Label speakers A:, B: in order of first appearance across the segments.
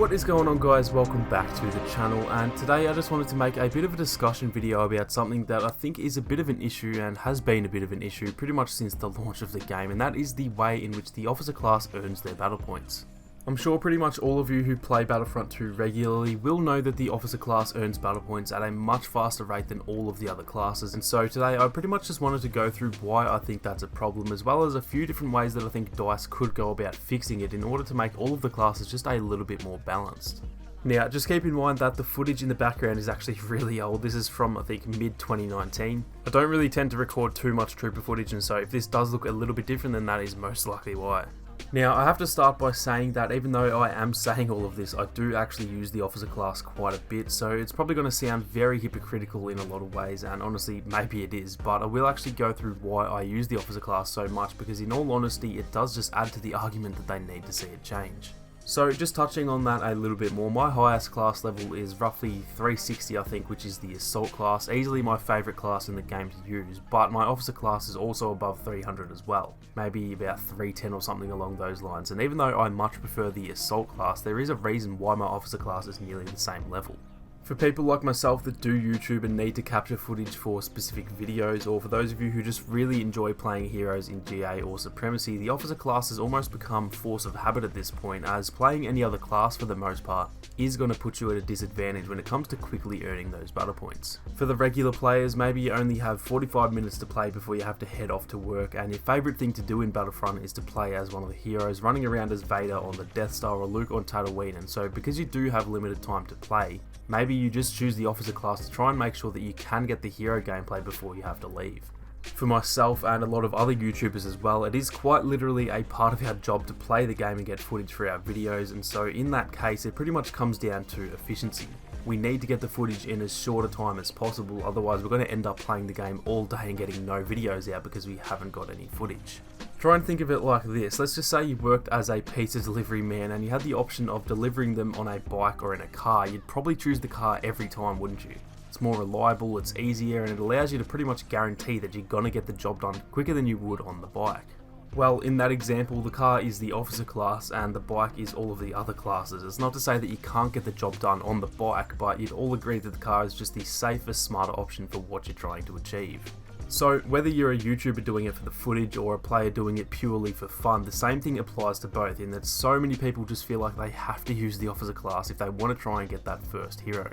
A: What is going on, guys? Welcome back to the channel, and today I just wanted to make a bit of a discussion video about something that I think is a bit of an issue and has been a bit of an issue pretty much since the launch of the game, and that is the way in which the officer class earns their battle points. I'm sure pretty much all of you who play Battlefront 2 regularly will know that the officer class earns battle points at a much faster rate than all of the other classes, and so today I pretty much just wanted to go through why I think that's a problem, as well as a few different ways that I think DICE could go about fixing it in order to make all of the classes just a little bit more balanced. Now, just keep in mind that the footage in the background is actually really old. This is from, I think, mid-2019. I don't really tend to record too much trooper footage, and so if this does look a little bit different, then that is most likely why. Now, I have to start by saying that even though I am saying all of this, I do actually use the officer class quite a bit, so it's probably going to sound very hypocritical in a lot of ways, and honestly, maybe it is, but I will actually go through why I use the officer class so much, because in all honesty, it does just add to the argument that they need to see it change. So just touching on that a little bit more, my highest class level is roughly 360 I think, which is the assault class, easily my favourite class in the game to use, but my officer class is also above 300 as well, maybe about 310 or something along those lines, and even though I much prefer the assault class, there is a reason why my officer class is nearly the same level. For people like myself that do YouTube and need to capture footage for specific videos, or for those of you who just really enjoy playing heroes in GA or Supremacy, the officer class has almost become force of habit at this point, as playing any other class for the most part is going to put you at a disadvantage when it comes to quickly earning those battle points. For the regular players, maybe you only have 45 minutes to play before you have to head off to work, and your favourite thing to do in Battlefront is to play as one of the heroes, running around as Vader on the Death Star or Luke on Tatooine, and so because you do have limited time to play, maybe you just choose the officer class to try and make sure that you can get the hero gameplay before you have to leave. For myself and a lot of other YouTubers as well, it is quite literally a part of our job to play the game and get footage for our videos, and so in that case it pretty much comes down to efficiency. We need to get the footage in as short a time as possible, otherwise we're going to end up playing the game all day and getting no videos out because we haven't got any footage. Try and think of it like this. Let's just say you worked as a pizza delivery man and you had the option of delivering them on a bike or in a car. You'd probably choose the car every time, wouldn't you? It's more reliable, it's easier, and it allows you to pretty much guarantee that you're gonna get the job done quicker than you would on the bike. Well, in that example, the car is the officer class and the bike is all of the other classes. It's not to say that you can't get the job done on the bike, but you'd all agree that the car is just the safest, smarter option for what you're trying to achieve. So whether you're a YouTuber doing it for the footage or a player doing it purely for fun, the same thing applies to both, in that so many people just feel like they have to use the officer class if they want to try and get that first hero.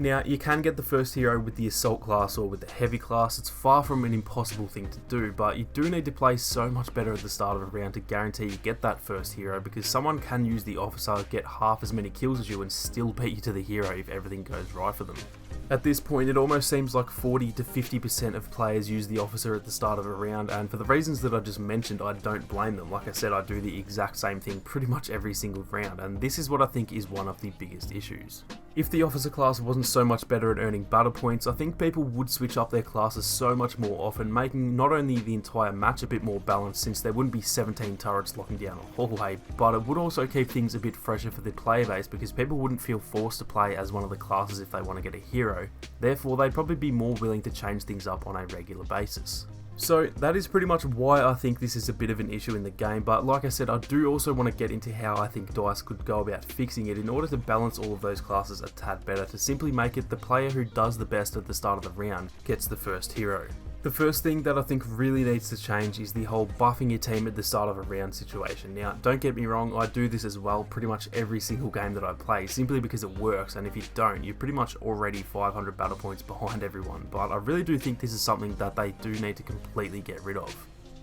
A: Now, you can get the first hero with the assault class or with the heavy class. It's far from an impossible thing to do, but you do need to play so much better at the start of a round to guarantee you get that first hero, because someone can use the officer, get half as many kills as you, and still beat you to the hero if everything goes right for them. At this point, it almost seems like 40 to 50% of players use the officer at the start of a round, and for the reasons that I just mentioned, I don't blame them. Like I said, I do the exact same thing pretty much every single round, and this is what I think is one of the biggest issues. If the officer class wasn't so much better at earning battle points, I think people would switch up their classes so much more often, making not only the entire match a bit more balanced, since there wouldn't be 17 turrets locking down a hallway, but it would also keep things a bit fresher for the player base, because people wouldn't feel forced to play as one of the classes if they want to get a hero. Therefore, they'd probably be more willing to change things up on a regular basis. So that is pretty much why I think this is a bit of an issue in the game, but like I said, I do also want to get into how I think DICE could go about fixing it in order to balance all of those classes a tad better, to simply make it the player who does the best at the start of the round gets the first hero. The first thing that I think really needs to change is the whole buffing your team at the start of a round situation. Now, don't get me wrong, I do this as well pretty much every single game that I play, simply because it works, and if you don't, you're pretty much already 500 battle points behind everyone, but I really do think this is something that they do need to completely get rid of.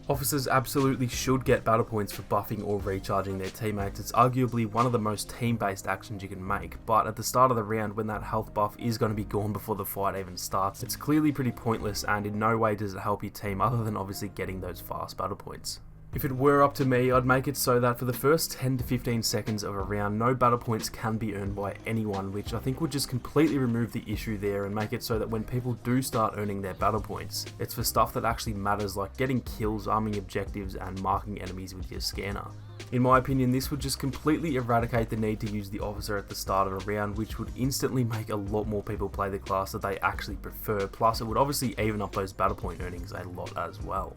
A: Officers absolutely should get battle points for buffing or recharging their teammates. It's arguably one of the most team-based actions you can make, but at the start of the round, when that health buff is going to be gone before the fight even starts, it's clearly pretty pointless, and in no way does it help your team other than obviously getting those fast battle points. If it were up to me, I'd make it so that for the first 10 to 15 seconds of a round, no battle points can be earned by anyone, which I think would just completely remove the issue there and make it so that when people do start earning their battle points, it's for stuff that actually matters, like getting kills, arming objectives, and marking enemies with your scanner. In my opinion, this would just completely eradicate the need to use the officer at the start of a round, which would instantly make a lot more people play the class that they actually prefer, plus it would obviously even up those battle point earnings a lot as well.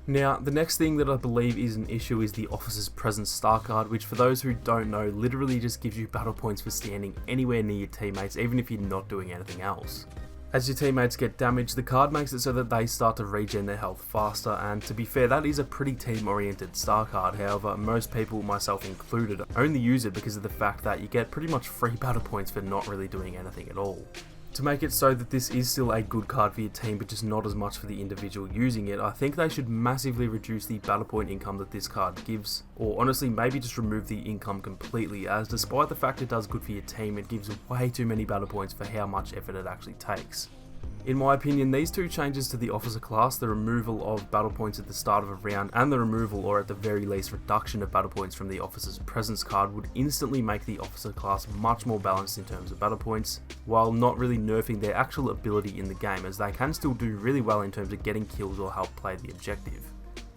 A: Now, the next thing that I believe is an issue is the Officer's Presence star card, which for those who don't know, literally just gives you battle points for standing anywhere near your teammates, even if you're not doing anything else. As your teammates get damaged, the card makes it so that they start to regen their health faster, and to be fair, that is a pretty team-oriented star card. However, most people, myself included, only use it because of the fact that you get pretty much free battle points for not really doing anything at all. To make it so that this is still a good card for your team, but just not as much for the individual using it, I think they should massively reduce the battle point income that this card gives, or honestly maybe just remove the income completely, as despite the fact it does good for your team, it gives way too many battle points for how much effort it actually takes. In my opinion, these two changes to the officer class, the removal of battle points at the start of a round and the removal or at the very least reduction of battle points from the officer's presence card, would instantly make the officer class much more balanced in terms of battle points, while not really nerfing their actual ability in the game, as they can still do really well in terms of getting kills or help play the objective.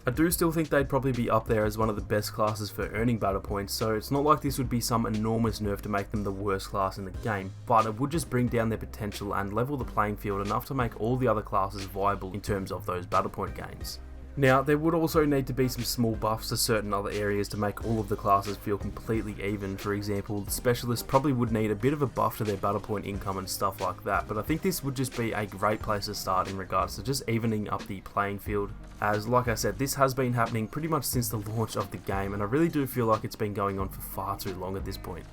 A: I do still think they'd probably be up there as one of the best classes for earning battle points, so it's not like this would be some enormous nerf to make them the worst class in the game, but it would just bring down their potential and level the playing field enough to make all the other classes viable in terms of those battle point gains. Now, there would also need to be some small buffs to certain other areas to make all of the classes feel completely even. For example, the specialists probably would need a bit of a buff to their battle point income and stuff like that, but I think this would just be a great place to start in regards to just evening up the playing field, as like I said, this has been happening pretty much since the launch of the game, and I really do feel like it's been going on for far too long at this point.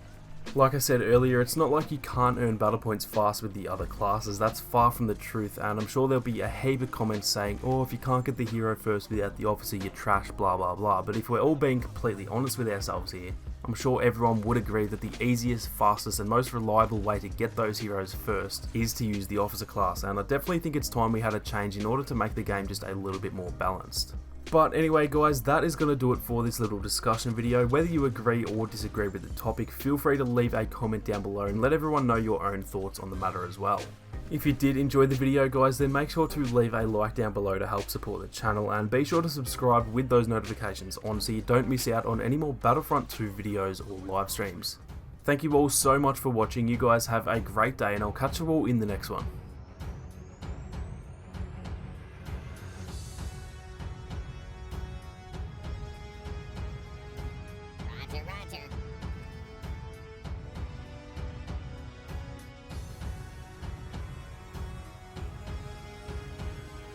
A: Like I said earlier, it's not like you can't earn battle points fast with the other classes, that's far from the truth, and I'm sure there'll be a heap of comments saying, oh, if you can't get the hero first without the officer, you're trash, blah blah blah, but if we're all being completely honest with ourselves here, I'm sure everyone would agree that the easiest, fastest, and most reliable way to get those heroes first is to use the officer class, and I definitely think it's time we had a change in order to make the game just a little bit more balanced. But anyway guys, that is going to do it for this little discussion video. Whether you agree or disagree with the topic, feel free to leave a comment down below and let everyone know your own thoughts on the matter as well. If you did enjoy the video guys, then make sure to leave a like down below to help support the channel, and be sure to subscribe with those notifications on so you don't miss out on any more Battlefront 2 videos or live streams. Thank you all so much for watching, you guys have a great day, and I'll catch you all in the next one.